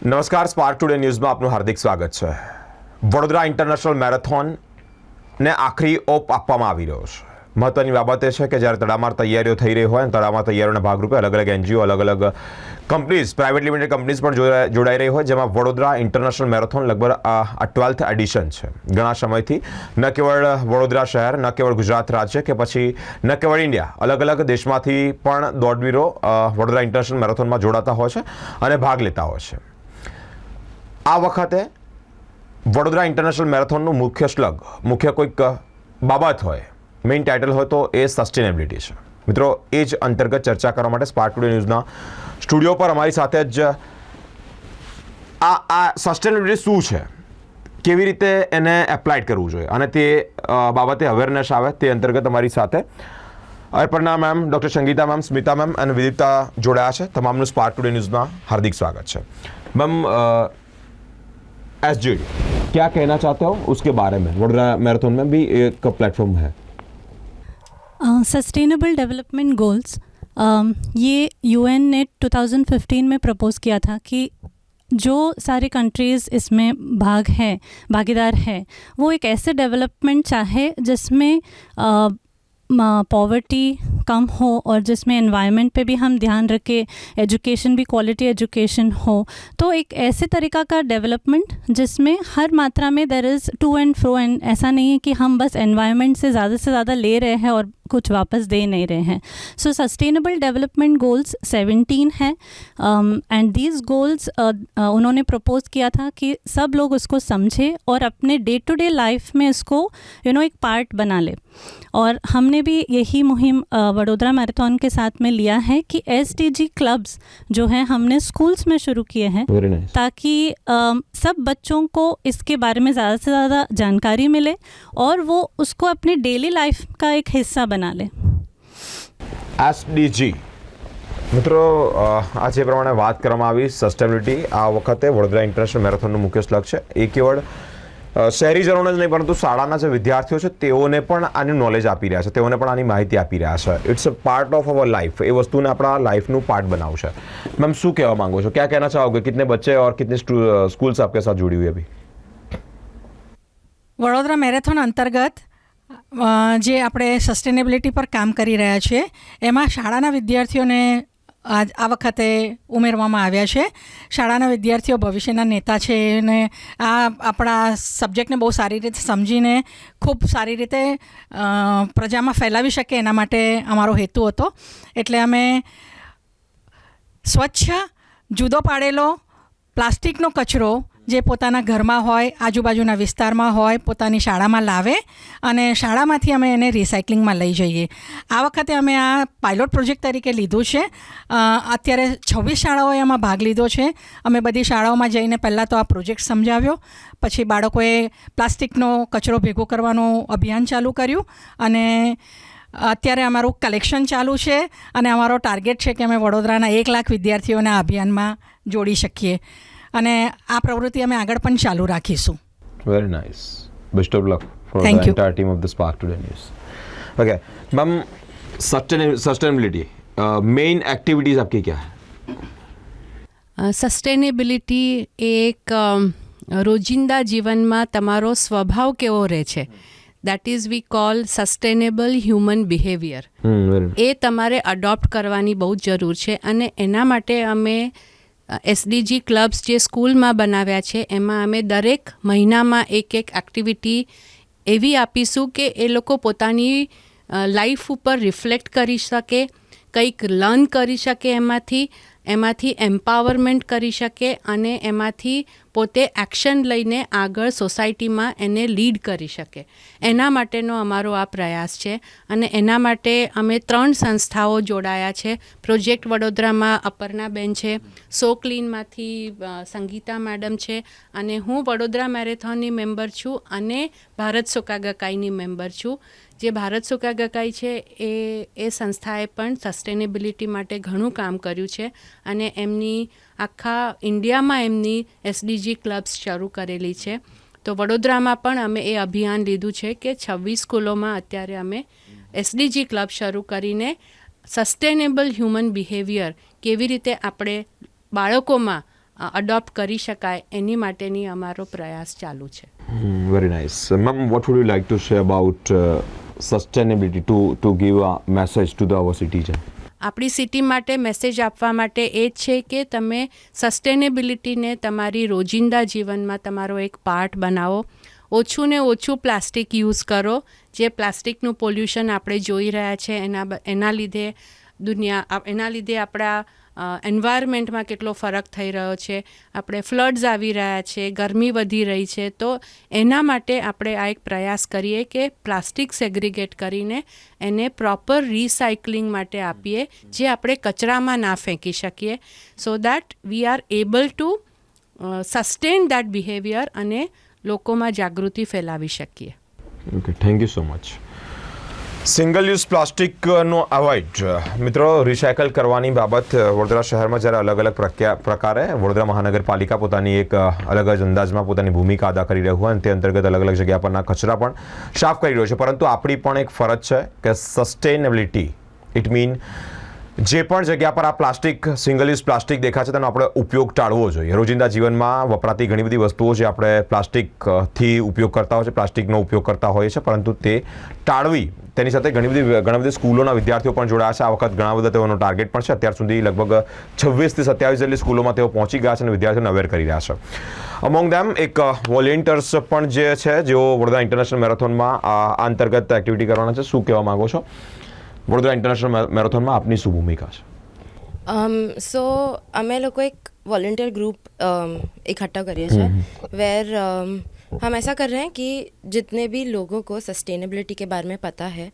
નમસ્કાર, spark today ન્યૂઝમાં આપનું હાર્દિક સ્વાગત છે. વડોદરા ઇન્ટરનેશનલ મેરેથોનને આખરી ઓપ આપવામાં આવી રહ્યો છે. મહત્વની બાબત એ છે કે જ્યારે તડામાર તૈયારીઓ થઈ રહી હોય અને તડામાર તૈયારીઓના ભાગરૂપે અલગ અલગ એનજીઓ, અલગ અલગ કંપનીઝ, પ્રાઇવેટ લિમિટેડ કંપનીઝ પણ જોડાઈ રહી હોય, જેમાં વડોદરા ઇન્ટરનેશનલ મેરેથોન લગભગ આ 12th એડિશન છે. ઘણા સમયથી ન કેવળ વડોદરા શહેર, ન કેવળ ગુજરાત રાજ્ય કે પછી ન કેવળ ઇન્ડિયા, અલગ અલગ દેશમાંથી પણ દોડવીરો વડોદરા ઇન્ટરનેશનલ મેરેથોનમાં જોડાતા હોય છે અને ભાગ લેતા હોય છે. આ વખતે વડોદરા ઇન્ટરનેશનલ મેરેથોનનું મુખ્ય સ્લગ, મુખ્ય કોઈક બાબત હોય, મેઇન ટાઇટલ હોય તો એ સસ્ટેનેબિલિટી છે. મિત્રો, એ જ અંતર્ગત ચર્ચા કરવા માટે સ્પાર્ક ટુડે ન્યૂઝના સ્ટુડિયો પર અમારી સાથે જ આ સસ્ટેનેબિલિટી શું છે, કેવી રીતે એને એપ્લાઇડ કરવું જોઈએ અને તે બાબતે અવેરનેસ આવે, તે અંતર્ગત અમારી સાથે Arpana ma'am, doctor Sangeeta ma'am, Smita ma'am અને વિદિતા જોડાયા છે. તમામનું સ્પાર્ક ટુડે ન્યૂઝમાં હાર્दिक स्वागत है. मैम, एसजीडी क्या कहना चाहते हो उसके बारे में? वडोदरा मैराथन में भी एक प्लेटफॉर्म है. सस्टेनेबल डेवलपमेंट गोल्स, ये यूएन ने 2015 में प्रपोज किया था कि जो सारी कंट्रीज़ इसमें भागीदार है, वो एक ऐसे डेवलपमेंट चाहे जिसमें पॉवर्टी कम हो और जिसमें एनवायरनमेंट पे भी हम ध्यान रखें, एजुकेशन भी क्वालिटी एजुकेशन हो. तो एक ऐसे तरीक़ा का डेवलपमेंट जिसमें हर मात्रा में there is to and fro, and ऐसा नहीं है कि हम बस एनवायरनमेंट से ज़्यादा ले रहे हैं और कुछ वापस दे नहीं रहे हैं. सो सस्टेनेबल डेवलपमेंट गोल्स 17 हैं एंड दीज गोल्स उन्होंने प्रपोज किया था कि सब लोग उसको समझें और अपने डे टू डे लाइफ में इसको एक पार्ट बना ले. और हमने भी यही मुहिम वडोदरा मैराथन के साथ में लिया है कि एसडीजी क्लब्स जो हैं हमने स्कूल्स में शुरू किए हैं, ताकि सब बच्चों को इसके बारे में ज़्यादा से ज़्यादा जानकारी मिले और वो उसको अपनी डेली लाइफ का एक हिस्सा बना ले. એસડીજી મિત્રો, આ જે પ્રમાણે વાત કરવામાં આવી, સસ્ટેનેબિલિટી આ વખતે વડોદરા ઇન્ટરનેશનલ મેરેથોનનું મુખ્ય સ્લગ છે. એ કેવળ શહેરીજનોને જ નહીં પરંતુ શાળાના જે વિદ્યાર્થીઓ છે તેઓને પણ આનું નોલેજ આપી રહ્યા છે, તેઓને પણ આની માહિતી આપી રહ્યા છે. It's a part of our life. એ વસ્તુને આપણા લાઈફનું પાર્ટ બનાવશે. મેમ, શું કહેવા માંગો છો? क्या कहना चाहोगे? कितने बच्चे और कितने स्कूल्स आपके साथ जुड़ी हुई है अभी? વડોદરા મેરેથોન અંતર્ગત જે આપણે સસ્ટેનેબિલિટી પર કામ કરી રહ્યા છીએ, એમાં શાળાના વિદ્યાર્થીઓને આ વખતે ઉમેરવામાં આવ્યા છે. શાળાના વિદ્યાર્થીઓ ભવિષ્યના નેતા છે અને આ આપણા સબ્જેક્ટને બહુ સારી રીતે સમજીને ખૂબ સારી રીતે પ્રજામાં ફેલાવી શકે, એના માટે અમારો હેતુ હતો. એટલે અમે સ્વચ્છ, જુદો પાડેલો પ્લાસ્ટિકનો કચરો જે પોતાના ઘરમાં હોય, આજુબાજુના વિસ્તારમાં હોય, પોતાની શાળામાં લાવે અને શાળામાંથી અમે એને રિસાયકલિંગમાં લઈ જઈએ. આ વખતે અમે આ પાયલોટ પ્રોજેક્ટ તરીકે લીધું છે. અત્યારે 26 શાળાઓએ એમાં ભાગ લીધો છે. અમે બધી શાળાઓમાં જઈને પહેલાં તો આ પ્રોજેક્ટ સમજાવ્યો, પછી બાળકોએ પ્લાસ્ટિકનો કચરો ભેગો કરવાનું અભિયાન ચાલુ કર્યું અને અત્યારે અમારું કલેક્શન ચાલુ છે અને અમારો ટાર્ગેટ છે કે અમે વડોદરાના 1 લાખ વિદ્યાર્થીઓને આ અભિયાનમાં જોડી શકીએ અને આ પ્રવૃત્તિ અમે આગળ પણ ચાલુ રાખીશું. Very nice. Best of luck for the entire team of the spark today news. Okay ma'am, sustainability main activities आपकी क्या है? સસ્ટેનેબિલિટી એક રોજિંદા જીવનમાં તમારો સ્વભાવ કેવો રહે છે, that is we call sustainable human behaviour. એ તમારે અડોપ્ટ કરવાની બહુ જ જરૂર છે અને એના માટે અમે એસડીજી ક્લબ્સ જે સ્કૂલમાં બનાવ્યા છે, એમાં અમે દરેક મહિનામાં એક એક્ટિવિટી એવી આપીશું કે એ લોકો પોતાની લાઈફ ઉપર રિફ્લેક્ટ કરી શકે, કંઈક લર્ન કરી શકે, એમાંથી એમ્પાવરમેન્ટ કરી શકે અને એમાંથી પોતે એક્શન લઈને આગળ સોસાયટીમાં એને લીડ કરી શકે. એના માટેનો અમારો આ પ્રયાસ છે અને એના માટે અમે 3 સંસ્થાઓ જોડાયા છે. પ્રોજેક્ટ વડોદરામાં અપર્ણાબેન છે, સો ક્લીનમાંથી સંગીતા મેડમ છે અને હું વડોદરા મેરેથોનની મેમ્બર છું અને ભારત સોકાગકાઈની મેમ્બર છું. જે ભારત સોકાગકાઈ છે એ સંસ્થાએ પણ સસ્ટેનેબિલિટી માટે ઘણું કામ કર્યું છે અને એમની આખા ઇન્ડિયામાં એમની એસડીજી ક્લબ્સ શરૂ કરેલી છે. તો વડોદરામાં પણ અમે એ અભિયાન લીધું છે કે 26 સ્કૂલોમાં અત્યારે અમે એસડીજી ક્લબ શરૂ કરીને સસ્ટેનેબલ હ્યુમન બિહેવિયર કેવી રીતે આપણે બાળકોમાં અડોપ્ટ કરી શકાય એની માટેની અમારો પ્રયાસ ચાલુ છે. Very nice. Ma'am, what would you like to say about sustainability to give a message to our citizen? આપણી સિટી માટે મેસેજ આપવા માટે એ જ છે કે તમે સસ્ટેનેબિલિટીને તમારી રોજિંદા જીવનમાં તમારો એક પાર્ટ બનાવો. ઓછું ને ઓછું પ્લાસ્ટિક યુઝ કરો. જે પ્લાસ્ટિકનું પોલ્યુશન આપણે જોઈ રહ્યા છે એના લીધે આપણા એન્વાયરમેન્ટમાં કેટલો ફરક થઈ રહ્યો છે. આપણે ફ્લડ્સ આવી રહ્યા છે, ગરમી વધી રહી છે. તો એના માટે આપણે આ એક પ્રયાસ કરીએ કે પ્લાસ્ટિક સેગ્રીગેટ કરીને એને પ્રોપર રિસાયકલિંગ માટે આપીએ, જે આપણે કચરામાં ના ફેંકી શકીએ, so that we are able to sustain that behaviour અને લોકોમાં જાગૃતિ ફેલાવી શકીએ. Okay, thank you so much. Single use પ્લાસ્ટિકનો અવોઇડ. મિત્રો, રિસાયકલ કરવાની બાબત વડોદરા શહેરમાં જ્યારે અલગ અલગ પ્રકારે વડોદરા મહાનગરપાલિકા પોતાની એક અલગ જ અંદાજમાં પોતાની ભૂમિકા અદા કરી રહ્યું હોય અને તે અંતર્ગત અલગ અલગ જગ્યા પરના કચરા પણ સાફ કરી રહ્યો છે, પરંતુ આપણી પણ એક ફરજ છે કે સસ્ટેનેબિલિટી ઇટ મીન જે પણ જગ્યા પર આ પ્લાસ્ટિક સિંગલ યુઝ પ્લાસ્ટિક દેખાય છે તેનો આપણે ઉપયોગ ટાળવો જોઈએ. રોજિંદા જીવનમાં વપરાતી ઘણી બધી વસ્તુઓ જે આપણે પ્લાસ્ટિકથી ઉપયોગ કરતા હોય છે, પ્લાસ્ટિકનો ઉપયોગ કરતા હોઈએ છીએ, પરંતુ તે ટાળવી. તેની સાથે ઘણી બધી સ્કૂલોના વિદ્યાર્થીઓ પણ જોડાયા છે. આ વખત ઘણા બધા તેઓનો ટાર્ગેટ પણ છે. અત્યાર સુધી લગભગ 26 થી 27 જેટલી સ્કૂલોમાં તેઓ પહોંચી ગયા છે અને વિદ્યાર્થીઓને અવેર કરી રહ્યા છે. અમોંગ ધેમ એક વોલેન્ટિયર્સ પણ જે છે, જેઓ વડોદરા ઇન્ટરનેશનલ મેરેથોનમાં આ અંતર્ગત એક્ટિવિટી કરવાના છે. શું કહેવા માંગો છો? વડોદરા ઇન્ટરનેશનલ મેરેથોનમાં આપની શું ભૂમિકા છે? સો અમે લોકો एक वॉलंटियर ग्रुप इकट्ठा करिए हैं वेर हम ऐसा कर रहे हैं कि जितने भी लोगों को सस्टेनेबिलिटी के बारे में पता है,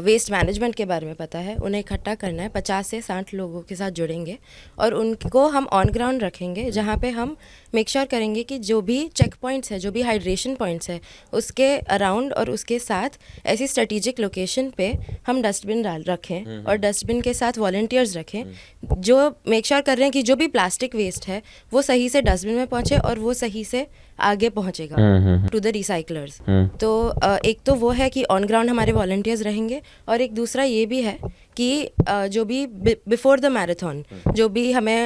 वेस्ट मैनेजमेंट के बारे में पता है, उन्हें इकट्ठा करना है. 50 से 60 लोगों के साथ जुड़ेंगे और उनको हम ऑन ग्राउंड रखेंगे, जहाँ पे हम मेक श्योर करेंगे कि जो भी चेक पॉइंट्स है, जो भी हाइड्रेशन पॉइंट्स है, उसके अराउंड और उसके साथ ऐसी स्ट्रेटेजिक लोकेशन पे हम डस्टबिन रखें और डस्टबिन के साथ वॉलंटियर्स रखें, जो मेक श्योर कर रहे हैं कि जो भी प्लास्टिक वेस्ट है वो सही से डस्टबिन में पहुँचे और वो सही से आगे पहुँचेगा टू द रिसाइकलर्स. तो एक तो वो है कि ऑन ग्राउंड हमारे वॉलंटियर्स रहेंगे और एक दूसरा ये भी है कि जो भी बिफोर द मैराथन जो भी हमें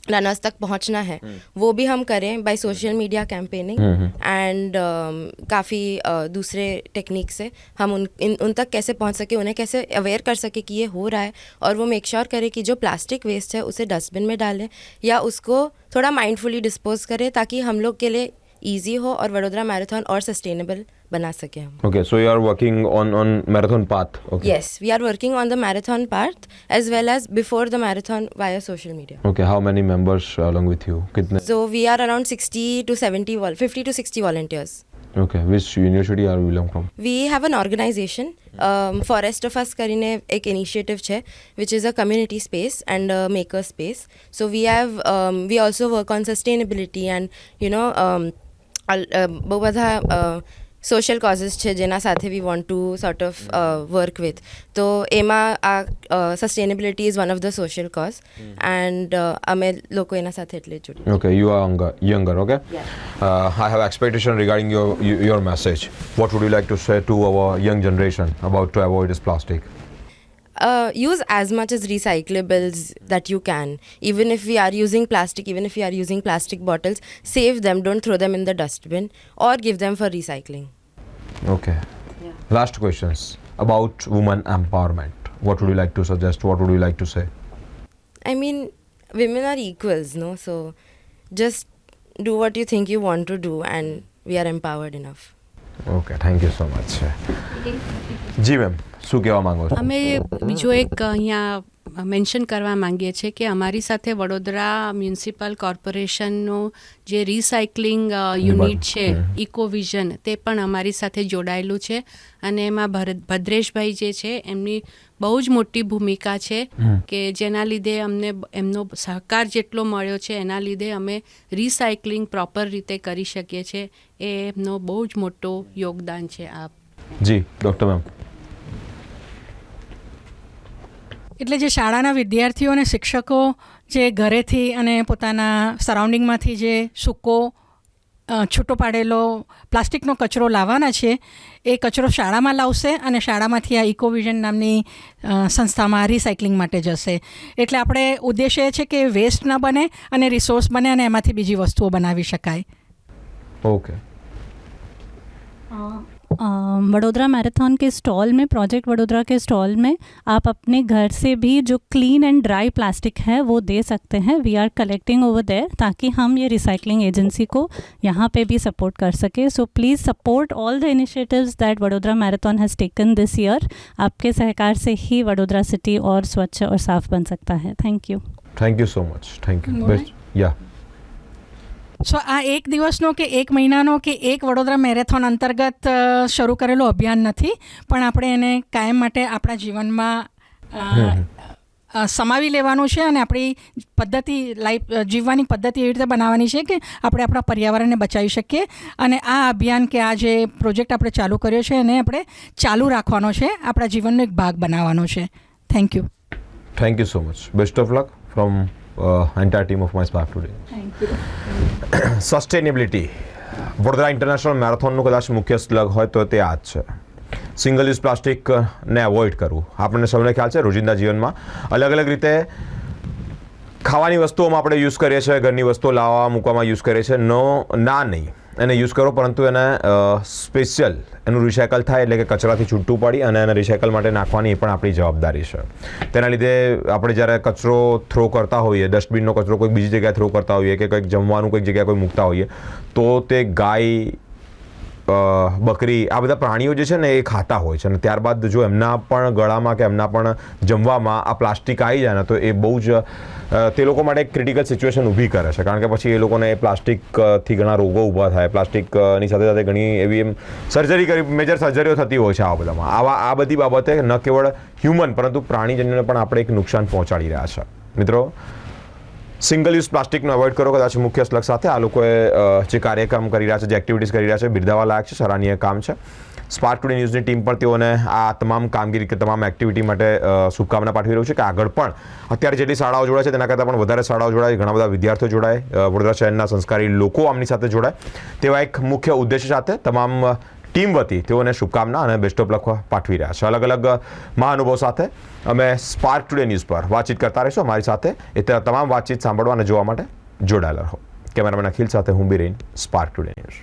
रनर्स तक पहुंचना है वो भी हम करें by social media campaigning and काफ़ी दूसरे टेक्निक से हम उन तक कैसे पहुंच सके, उन्हें कैसे अवेयर कर सके कि ये हो रहा है, और वो मेक श्योर करें कि जो प्लास्टिक वेस्ट है उसे डस्टबिन में डालें या उसको थोड़ा माइंडफुली डिस्पोज करें, ताकि हम लोग के लिए ईजी हो और वडोदरा मैराथन और सस्टेनेबल बना सके हम. Okay, so you are working on marathon path. Okay. Yes, we are working on the marathon path as well as before the marathon via social media. Okay, how many members along with you? कितने? So we are around 50 to 60 volunteers. Okay, which university are you belong from? We have an organization, Forest of Us કરીને એક initiative છે, which is a community space and a maker space. So we also work on sustainability and બહુ બધા social causes છે જેના સાથે we want to sort of work with. તો એમાં આ sustainability is one of the social cause and અમે લોકો એના સાથે એટલે જોડી. Okay, you are younger, okay? I have expectation regarding your message. What would you like to say to our young generation about to avoid this plastic? Use as much as recyclables that you can. Even if we are using plastic, even if we are using plastic bottles, save them, don't throw them in the dustbin or give them for recycling. Okay. Yeah. Last questions about women empowerment. What would you like to suggest? What would you like to say? I mean, women are equals, no? So just do what you think you want to do and we are empowered enough. Okay, thank you so much. જી ma'am, શું કહેવા માંગો છો? અમે બીજો એક અહીંયા mention કરવા માંગીએ છીએ કે અમારી સાથે વડોદરા મ્યુનિસિપલ કોર્પોરેશનનો જે રિસાયકલિંગ યુનિટ છે ઇકોવિઝન, તે પણ અમારી સાથે જોડાયેલું છે અને એમાં ભદ્રેશભાઈ જે છે એમની બહુ જ મોટી ભૂમિકા છે કે જેના લીધે અમને એમનો સહકાર જેટલો મળ્યો છે એના લીધે અમે રિસાયકલિંગ પ્રોપર રીતે કરી શકીએ છીએ. એ એમનો બહુ જ મોટો યોગદાન છે. જી ડૉક્ટર મેમ. એટલે જે શાળાના વિદ્યાર્થીઓ અને શિક્ષકો જે ઘરેથી અને પોતાના સરાઉન્ડિંગમાંથી જે સૂકો છૂટો પાડેલો પ્લાસ્ટિકનો કચરો લાવવાના છે એ કચરો શાળામાં લાવશે અને શાળામાંથી આ ઇકોવિઝન નામની સંસ્થામાં રિસાયકલિંગ માટે જશે. એટલે આપણે ઉદ્દેશ્ય એ છે કે વેસ્ટ ન બને અને રિસોર્સ બને અને એમાંથી બીજી વસ્તુઓ બનાવી શકાય. ઓકે. वडोदरा मैराथन के स्टॉल में, प्रोजेक्ट वडोदरा के स्टॉल में आप अपने घर से भी जो क्लीन एंड ड्राई प्लास्टिक है वो दे सकते हैं. We are collecting over there ताकि हम ये रिसाइकलिंग एजेंसी को यहाँ पे भी सपोर्ट कर सके. So please support all the initiatives that Vadodara marathon has taken this year. आपके सहकार से ही वडोदरा सिटी और स्वच्छ और साफ बन सकता है. Thank you. Thank you so much. Thank you. Best. Yeah. So આ એક દિવસનો કે એક મહિનાનો કે એક વડોદરા મેરેથોન અંતર્ગત શરૂ કરેલો અભિયાન નથી, પણ આપણે એને કાયમ માટે આપણા જીવનમાં સમાવી લેવાનું છે અને આપણી પદ્ધતિ જીવવાની પદ્ધતિ એવી રીતે બનાવવાની છે કે આપણે આપણા પર્યાવરણને બચાવી શકીએ. અને આ અભિયાન કે આ જે પ્રોજેક્ટ આપણે ચાલુ કર્યો છે એને આપણે ચાલુ રાખવાનો છે, આપણા જીવનનો એક ભાગ બનાવવાનો છે. Thank you. Thank you so much. Best of luck from entire team of my Spark today. Thank you. Sustainability Vadodara international મેરેથોનનું કદાચ મુખ્ય સ્લગ હોય તો તે આ જ છે. સિંગલ યુઝ પ્લાસ્ટિકને અવોઇડ કરવું. આપણને સૌને ખ્યાલ છે રોજિંદા જીવનમાં અલગ અલગ રીતે ખાવાની વસ્તુઓમાં આપણે યુઝ કરીએ છીએ, ઘરની વસ્તુઓ લાવવા મૂકવામાં યુઝ કરીએ છીએ. ના નહીં, એને યુઝ કરો, પરંતુ એને સ્પેશિયલ એનું રિસાયકલ થાય એટલે કે કચરાથી છૂટું પડી અને એને રિસાયકલ માટે નાખવાની એ પણ આપણી જવાબદારી છે. તેના લીધે આપણે જ્યારે કચરો થ્રો કરતા હોઈએ, ડસ્ટબિનનો કચરો કોઈક બીજી જગ્યાએ થ્રો કરતા હોઈએ કે કંઈક જમવાનું કોઈક જગ્યાએ કોઈ મૂકતા હોઈએ તો તે ગાય, બકરી, આ બધા પ્રાણીઓ જે છે ને એ ખાતા હોય છે અને ત્યારબાદ જો એમના પણ ગળામાં કે એમના પણ જમવામાં આ પ્લાસ્ટિક આવી જાય ને તો એ બહુ જ તે લોકો માટે એક ક્રિટિકલ સિચ્યુએશન ઊભી કરે છે. કારણ કે પછી એ લોકોને એ પ્લાસ્ટિકથી ઘણા રોગો ઊભા થાય. પ્લાસ્ટિકની સાથે સાથે ઘણી એવી એમ મેજર સર્જરીઓ થતી હોય છે. આવા બધામાં આ બધી બાબતે ન કેવળ હ્યુમન પરંતુ પ્રાણીજન્યોને પણ આપણે એક નુકસાન પહોંચાડી રહ્યા છે. મિત્રો, સિંગલ યુઝ પ્લાસ્ટિકનો અવોઇડ કરો કદાચ મુખ્ય સ્લગ સાથે આ લોકોએ જે કાર્યક્રમ કરી રહ્યા છે, જે એક્ટિવિટીઝ કરી રહ્યા છે, બિરદાવવા લાયક છે, સરાહનીય કામ છે. સ્પાર્ક ટુડે ન્યૂઝની ટીમ પણ તેઓને આ તમામ કામગીરી કે તમામ એક્ટિવિટી માટે શુભકામના પાઠવી રહ્યું છે કે આગળ પણ અત્યારે જેટલી શાળાઓ જોડાય છે તેના કરતાં પણ વધારે શાળાઓ જોડાય, ઘણા બધા વિદ્યાર્થીઓ જોડાય, વડોદરા શહેરના સંસ્કારી લોકો આમની સાથે જોડાય તેવા એક મુખ્ય ઉદ્દેશ્ય સાથે તમામ ટીમ વતી તેઓને શુભકામના અને બેસ્ટ ઓફ લક પાઠવી રહ્યા છે. અલગ અલગ મહાનુભાવો સાથે અમે સ્પાર્ક ટુડે ન્યૂઝ પર વાતચીત કરતા રહીશું. અમારી સાથે એ તમામ વાતચીત સાંભળવા અને જોવા માટે જોડાયેલા રહો. કેમેરામેન અખિલ સાથે હું બિરેન, સ્પાર્ક ટુડે ન્યૂઝ.